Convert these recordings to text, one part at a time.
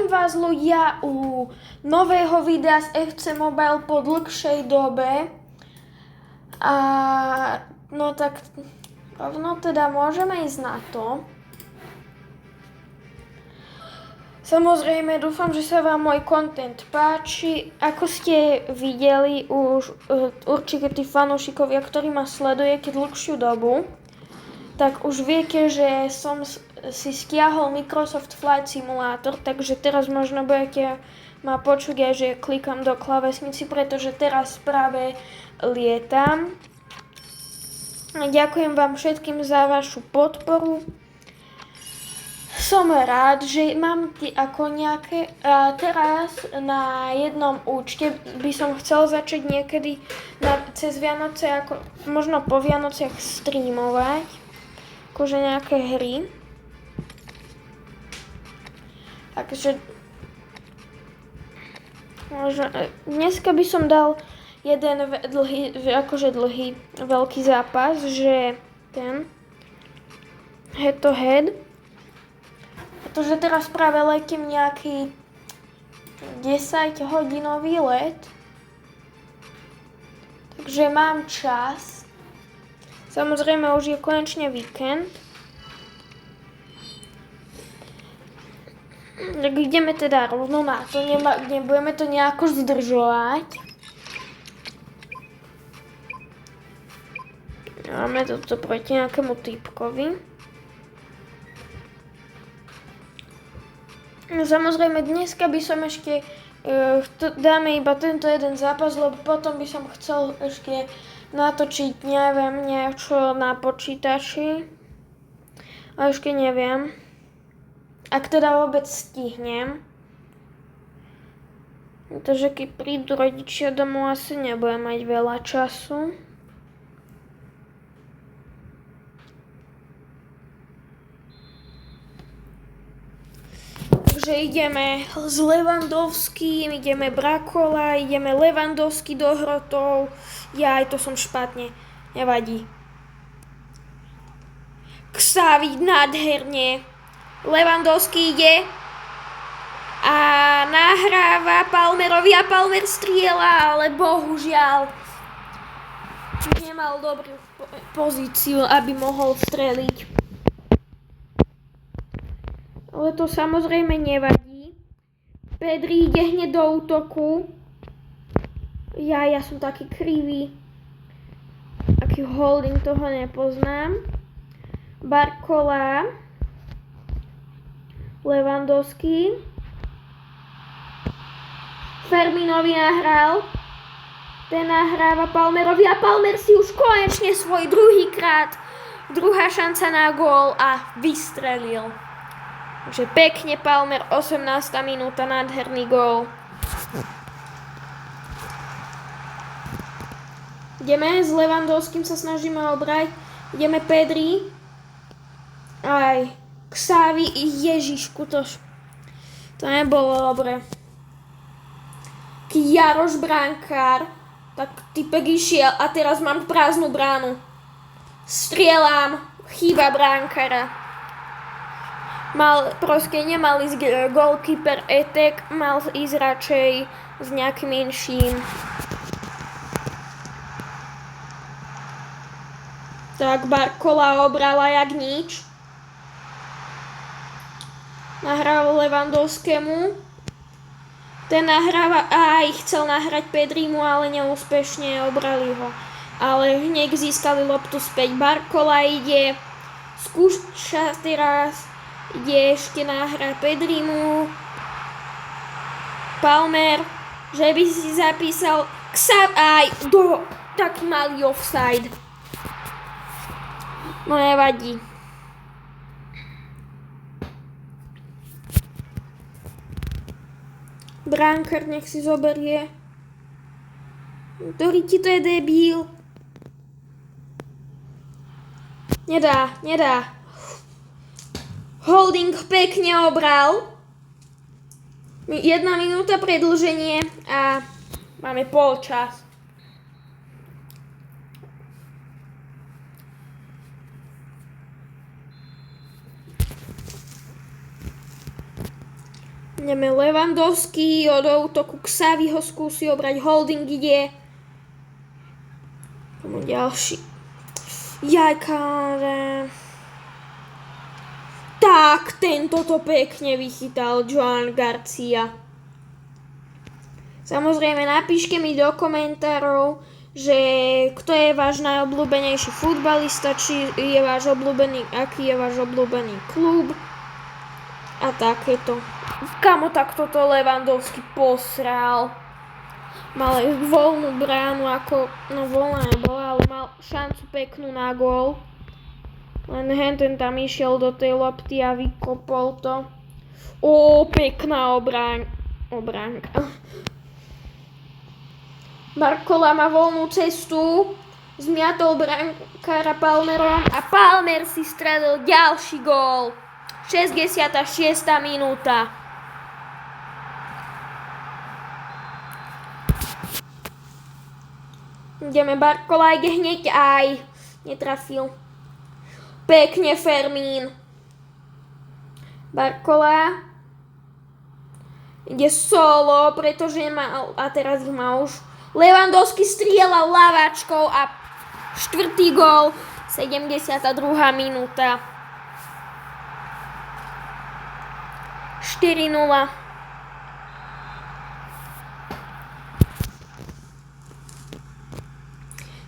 Zdravím vás ľudia u nového videa z FC Mobile po dlhšej dobe. A no tak rovno teda môžeme ísť na to. Samozrejme, dúfam, že sa vám môj content páči. Ako ste videli už určite tí fanúšikovia, ktorí ma sledujete dlhšiu dobu, tak už viete, že som si stiahol Microsoft Flight Simulator, takže teraz možno budete ma počuť aj, že klikám do klávesnici, pretože teraz práve lietam. Ďakujem vám všetkým za vašu podporu. Som rád, že mám ako nejaké... A teraz na jednom účte by som chcel začať niekedy cez Vianoce, ako, možno po Vianociach streamovať, akože nejaké hry. Takže možno, dneska by som dal jeden dlhý, veľký zápas, že ten head to head. Pretože teraz práve letím nejaký 10-hodinový let. Takže mám čas. Samozrejme už je konečne víkend. Tak ideme teda rovno na to, nebudeme to nejako zdržovať. Máme toto proti nejakému typkovi. Samozrejme dneska by som ešte, dáme iba tento jeden zápas, lebo potom by som chcel ešte natočiť, neviem, niečo na počítači. A ešte neviem. Ak teda vôbec stihnem. Pretože keď prídu rodičia domov, asi nebudem mať veľa času. Takže ideme s Lewandowským, ideme Brakola, ideme Lewandowski do hrotov. Aj to som špatne. Nevadí. Xavi nádherne. Lewandowski ide a nahráva Palmerovi a Palmer strieľa, ale bohužiaľ nemal dobrú pozíciu, aby mohol streliť. Ale to samozrejme nevadí. Pedri ide hneď do útoku. Ja som taký krivý. Aký holding, toho nepoznám. Barcola. Lewandowski. Firminovi nahral. Ten nahráva Palmerovi a Palmer si už konečne svoj druhá šanca na gól a vystrelil. Takže pekne Palmer, 18. minúta, nádherný gól. Ideme, s Lewandowským sa snažíme obrať. Ideme Pedri. Aj Xavi, Ježišku, to nebolo dobre. Jaroš brankár, tak typek išiel a teraz mám prázdnu bránu. Strieľam, chyba brankára. Nemal ísť goalkeeper attack, mal ísť radšej s nejakým inším. Tak Barcola obrala jak nič. Nahrával Lewandowskému. Ten nahráva, chcel nahrať Pedrimu, ale neúspešne obrali ho. Ale hneď získali loptu späť. Barcola ide, skúša teraz, ide ešte nahrať Pedrimu. Palmer, že by si zapísal taký malý offside. No nevadí. Brankár nech si zoberie. Ktorý ti to je debíl? Nedá. Holding pekne obral. 1 minúta predĺženie a máme polčas. Ideme Lewandowski, od útoku Xavi ho skúsi obrať, holding ide. Komu ďalší? Jajkáre. Tak, tento to pekne vychytal Joan Garcia. Samozrejme, napíšte mi do komentárov, že kto je váš najobľúbenejší futbalista, či je váš obľúbený, aký je váš obľúbený klub a takéto. Kamo, tak toto Lewandowski posral. Mal voľnú bránu, ako, no voľná nebola, ale mal šancu peknú na gól. Len ten tam išiel do tej lopty a vykopol to. Pekná obránka. Barcola má voľnú cestu, zmiatol brankára Palmerom a Palmer si stredil ďalší gól. 66. minúta. Ideme, Barcola ide hneď aj. Netrafil. Pekne Fermín. Barcola ide solo, pretože mal, a teraz ich má už. Lewandowski strieľal ľavačkou a štvrtý gól, 72. minúta. 4-0.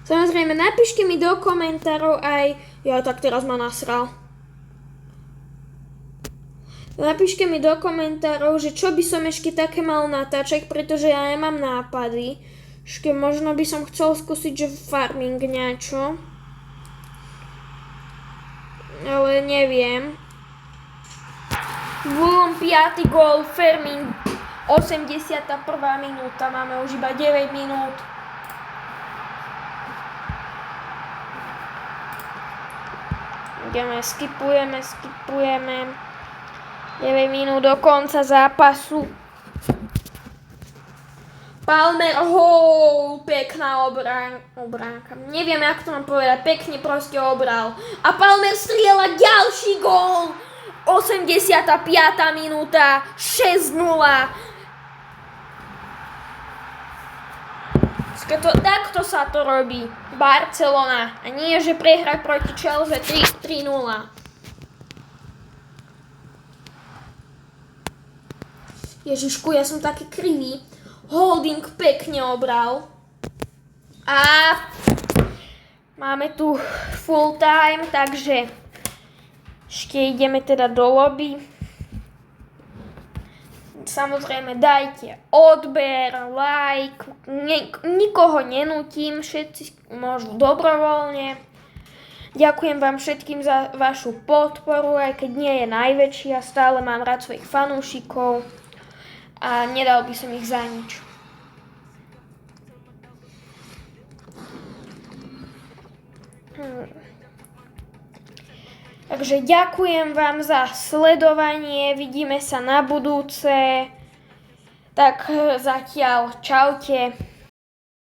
Samozrejme, napíšte mi do komentárov aj... Ja tak teraz ma nasral. Napíšte mi do komentárov, že čo by som ešte také mal natáčať, pretože ja nemám nápady. Ešte možno by som chcel skúsiť, že farming niečo. Ale neviem. Bum, 5. gól, Fermín, 81. minúta, máme už iba 9 minút. Ideme, skipujeme. 9 minút do konca zápasu. Palmer, pekná obránka. Neviem, jak to mám povedať, pekne proste obral. A Palmer strieľa ďalší gól. 85. minúta, 6-0. Takto sa to robí. Barcelona. A nie, že prehrať proti Chelsea 3-0. Ježišku, ja som taký krivý. Holding pekne obral. A máme tu full time, takže ešte ideme teda do lobby. Samozrejme dajte odber, like, nikoho nenútim, všetci môžu dobrovoľne. Ďakujem vám všetkým za vašu podporu, aj keď nie je najväčšia, stále mám rád svojich fanúšikov a nedal by som ich za nič. Takže ďakujem vám za sledovanie, vidíme sa na budúce. Tak zatiaľ čaute.